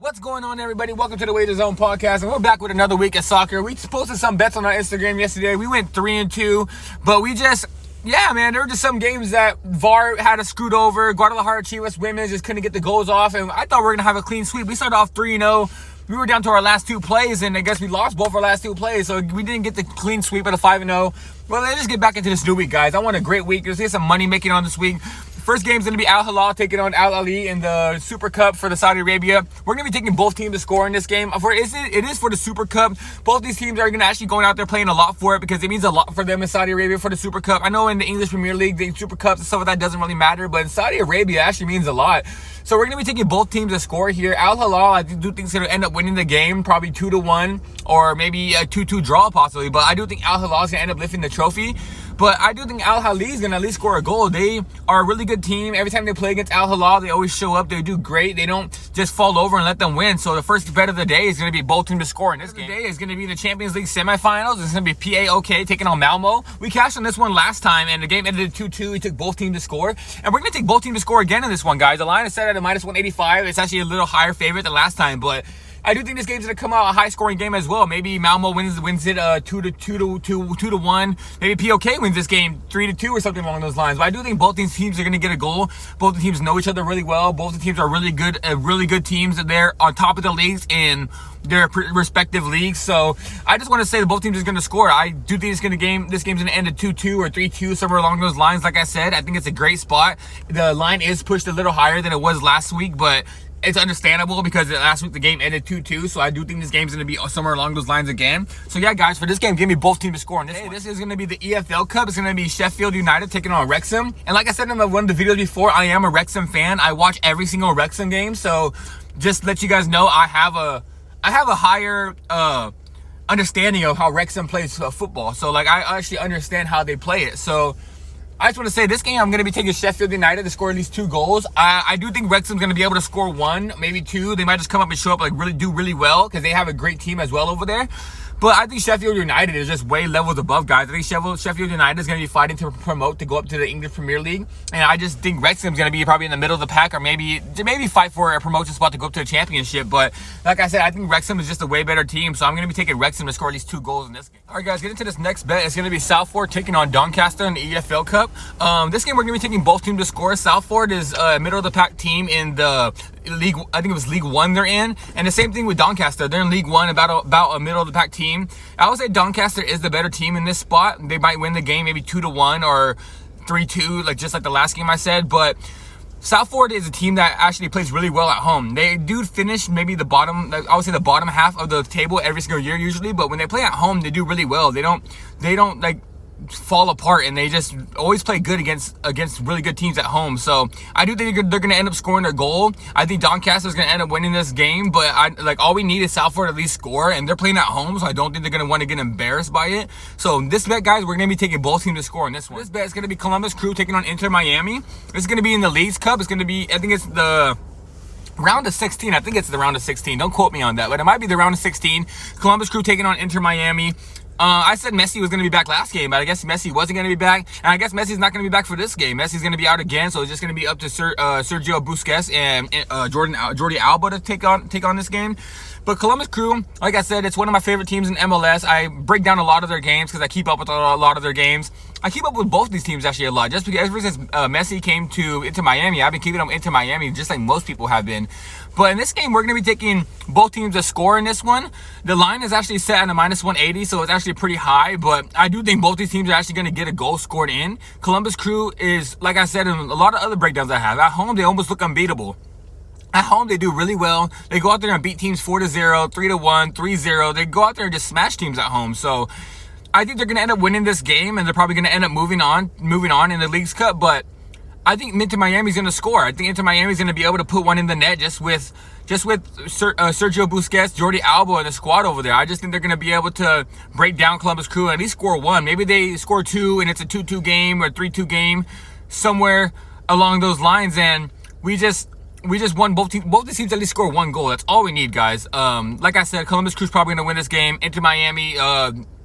What's going on, everybody? Welcome to the Wager Zone podcast, and we're back with another week of soccer. We posted some bets on our Instagram yesterday. We went 3-2, but there were just some games that VAR had us screwed over. Guadalajara Chivas women just couldn't get the goals off, and I thought we were going to have a clean sweep. We started off 3-0. We were down to our last two plays, and I guess we lost both our last two plays, so we didn't get the clean sweep at a 5-0. Well, let's just get back into this new week, guys. I want a great week. Let's get some money making on this week. First game is going to be Hilal taking on Ahli in the Super Cup for the Saudi Arabia. We're going to be taking both teams to score in this game. It is for the Super Cup. Both these teams are going to actually going out there playing a lot for it because it means a lot for them in Saudi Arabia for the Super Cup. I know in the English Premier League, the Super Cups and stuff like that doesn't really matter, but in Saudi Arabia, it actually means a lot. So we're going to be taking both teams to score here. Hilal, I do think, is going to end up winning the game, probably 2-1 or maybe a 2-2 draw possibly. But I do think Hilal is going to end up lifting the trophy. But I do think Ahli is going to at least score a goal. They are a really good team. Every time they play against Hilal, they always show up. They do great. They don't just fall over and let them win. So the first bet of the day is going to be both teams to score in this game. Today is going to be the Champions League semifinals. It's going to be PAOK taking on Malmo. We cashed on this one last time, and the game ended 2-2. We took both teams to score. And we're going to take both teams to score again in this one, guys. The line is set at a -185. It's actually a little higher favorite than last time, but I do think this game's going to come out a high-scoring game as well. Maybe Malmo wins it 2-1. Maybe POK wins this game 3-2 or something along those lines. But I do think both these teams are going to get a goal. Both the teams know each other really well. Both the teams are really good teams. They're on top of the leagues in their respective leagues. So I just want to say that both teams are going to score. I do think this game's going to end at 2-2 or 3-2, somewhere along those lines. Like I said, I think it's a great spot. The line is pushed a little higher than it was last week, but it's understandable because last week the game ended 2-2, so I do think this game's going to be somewhere along those lines again. So yeah, guys, for this game, give me both teams to score on this one. This is going to be the EFL Cup. It's going to be Sheffield United taking on Wrexham. And like I said in one of the videos before, I am a Wrexham fan. I watch every single Wrexham game, so just to let you guys know, I have a higher understanding of how Wrexham plays football. So like I actually understand how they play it. So I just want to say this game, I'm going to be taking Sheffield United to score at least 2 goals. I do think Wrexham's going to be able to score 1, maybe 2. They might just come up and show up do really well because they have a great team as well over there. But I think Sheffield United is just way levels above, guys. I think Sheffield United is going to be fighting to promote to go up to the English Premier League. And I just think Wrexham's going to be probably in the middle of the pack or maybe fight for a promotion spot to go up to the championship. But like I said, I think Wrexham is just a way better team. So I'm going to be taking Wrexham to score at least 2 goals in this game. All right, guys, get into this next bet. It's going to be Salford taking on Doncaster in the EFL Cup. This game, we're going to be taking both teams to score. Salford is a middle of the pack team in the league. I think it was League 1 they're in. And the same thing with Doncaster. They're in League 1, about a middle of the pack team. I would say Doncaster is the better team in this spot. They might win the game maybe 2-1 or 3-2, just like the last game I said. But Salford is a team that actually plays really well at home. They do finish maybe the bottom, I would say the bottom half of the table every single year usually. But when they play at home, they do really well. They don't fall apart, and they just always play good against really good teams at home. So I do think they're going to end up scoring their goal. I think Doncaster is going to end up winning this game, but all we need is Salford to at least score, and they're playing at home, so I don't think they're going to want to get embarrassed by it. So this bet, guys, we're going to be taking both teams to score in this one. This bet is going to be Columbus Crew taking on Inter Miami. This is going to be in the Leagues Cup. It's going to be, I think it's the round of 16. I think it's the round of 16. Don't quote me on that, but it might be the round of 16. Columbus Crew taking on Inter Miami. I said Messi was going to be back last game, but I guess Messi wasn't going to be back. And I guess Messi's not going to be back for this game. Messi's going to be out again, so it's just going to be up to Sergio Busquets and Jordi Alba to take on this game. But Columbus Crew, like I said, it's one of my favorite teams in MLS. I break down a lot of their games because I keep up with a lot of their games. I keep up with both these teams actually a lot. Just because ever since Messi came into Miami, I've been keeping up into Miami just like most people have been. But in this game, we're going to be taking both teams to score in this one. The line is actually set at a -180, so it's actually pretty high. But I do think both these teams are actually going to get a goal scored in. Columbus Crew is, like I said in a lot of other breakdowns I have, at home they almost look unbeatable. At home, they do really well. They go out there and beat teams 4-0, 3-1, 3-0. They go out there and just smash teams at home. So I think they're going to end up winning this game, and they're probably going to end up moving on in the Leagues Cup. But I think Inter Miami's going to score. I think Inter Miami's going to be able to put one in the net just with Sergio Busquets, Jordi Alba, and the squad over there. I just think they're going to be able to break down Columbus Crew and at least score 1. Maybe they score 2, and it's a 2-2 game or 3-2 game, somewhere along those lines. And we just want both the teams at least score 1 goal. That's all we need, guys. Like I said, Columbus Crew's probably going to win this game. Inter Miami,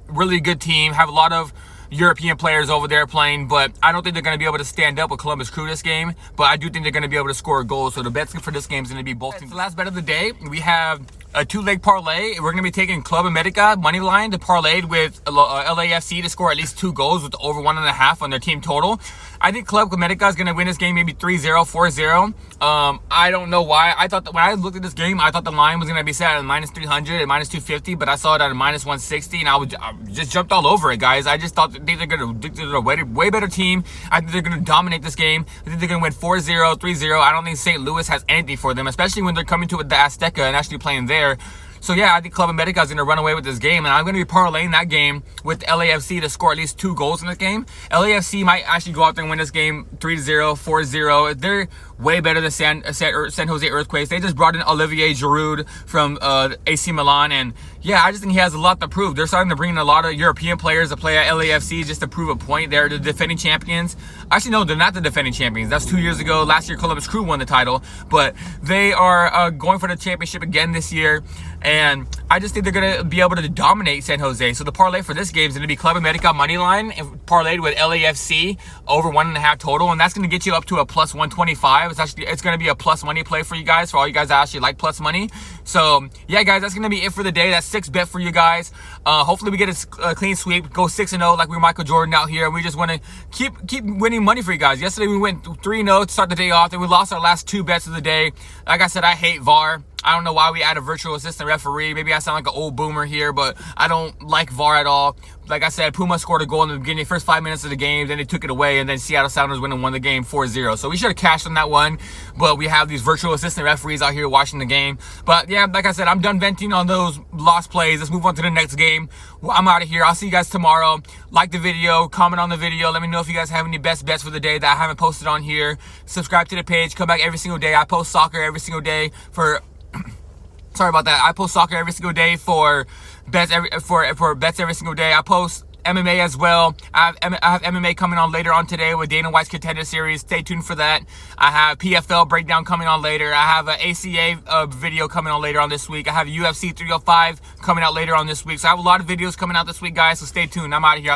really good team, have a lot of European players over there playing, but I don't think they're going to be able to stand up with Columbus Crew this game, but I do think they're going to be able to score goals. So the bets for this game is going to be both teams. The last bet of the day, we have a 2-leg parlay. We're going to be taking Club America money line to parlay with LAFC to score at least 2 goals with over 1.5 on their team total. I think Club America is going to win this game maybe 3-0, 4-0. I don't know why. I thought that when I looked at this game, I thought the line was going to be set at minus 300 and minus 250, but I saw it at a minus 160, and I just jumped all over it, guys. I just thought they're going to they're a way better team. I think they're going to dominate this game. I think they're going to win 4-0, 3-0. I don't think St. Louis has anything for them, especially when they're coming to the Azteca and actually playing there. So yeah, I think Club America is going to run away with this game, and I'm going to be parlaying that game with LAFC to score at least 2 goals in this game. LAFC might actually go out there and win this game 3-0, 4-0. They're way better than San Jose Earthquakes. They just brought in Olivier Giroud from AC Milan, and yeah, I just think he has a lot to prove. They're starting to bring in a lot of European players to play at LAFC just to prove a point. They're the defending champions. Actually, no, they're not the defending champions. That's 2 years ago. Last year, Columbus Crew won the title, but they are going for the championship again this year. And I just think they're going to be able to dominate San Jose. So the parlay for this game is going to be Club America money line and parlayed with LAFC over 1.5 total. And that's going to get you up to a plus 125. It's going to be a plus money play for you guys, for all you guys that actually like plus money. So yeah, guys, that's going to be it for the day. That's 6 bet for you guys. Hopefully we get a clean sweep, go 6-0 like we're Michael Jordan out here. We just want to keep winning money for you guys. Yesterday we went 3-0 to start the day off, and we lost our last 2 bets of the day. Like I said, I hate VAR. I don't know why we add a virtual assistant referee. Maybe I sound like an old boomer here, but I don't like VAR at all. Like I said, Puma scored a goal in the beginning, first 5 minutes of the game, then they took it away, and then Seattle Sounders won the game 4-0. So we should have cashed on that one, but we have these virtual assistant referees out here watching the game. But yeah, like I said, I'm done venting on those lost plays. Let's move on to the next game. Well, I'm out of here. I'll see you guys tomorrow. Like the video, comment on the video. Let me know if you guys have any best bets for the day that I haven't posted on here. Subscribe to the page. Come back every single day. I post soccer every single day for... Sorry about that. I post soccer every single day for bets every single day. I post MMA as well. I have MMA coming on later on today with Dana White's Contender Series. Stay tuned for that. I have PFL breakdown coming on later. I have an ACA video coming on later on this week. I have UFC 305 coming out later on this week. So I have a lot of videos coming out this week, guys. So stay tuned. I'm out of here.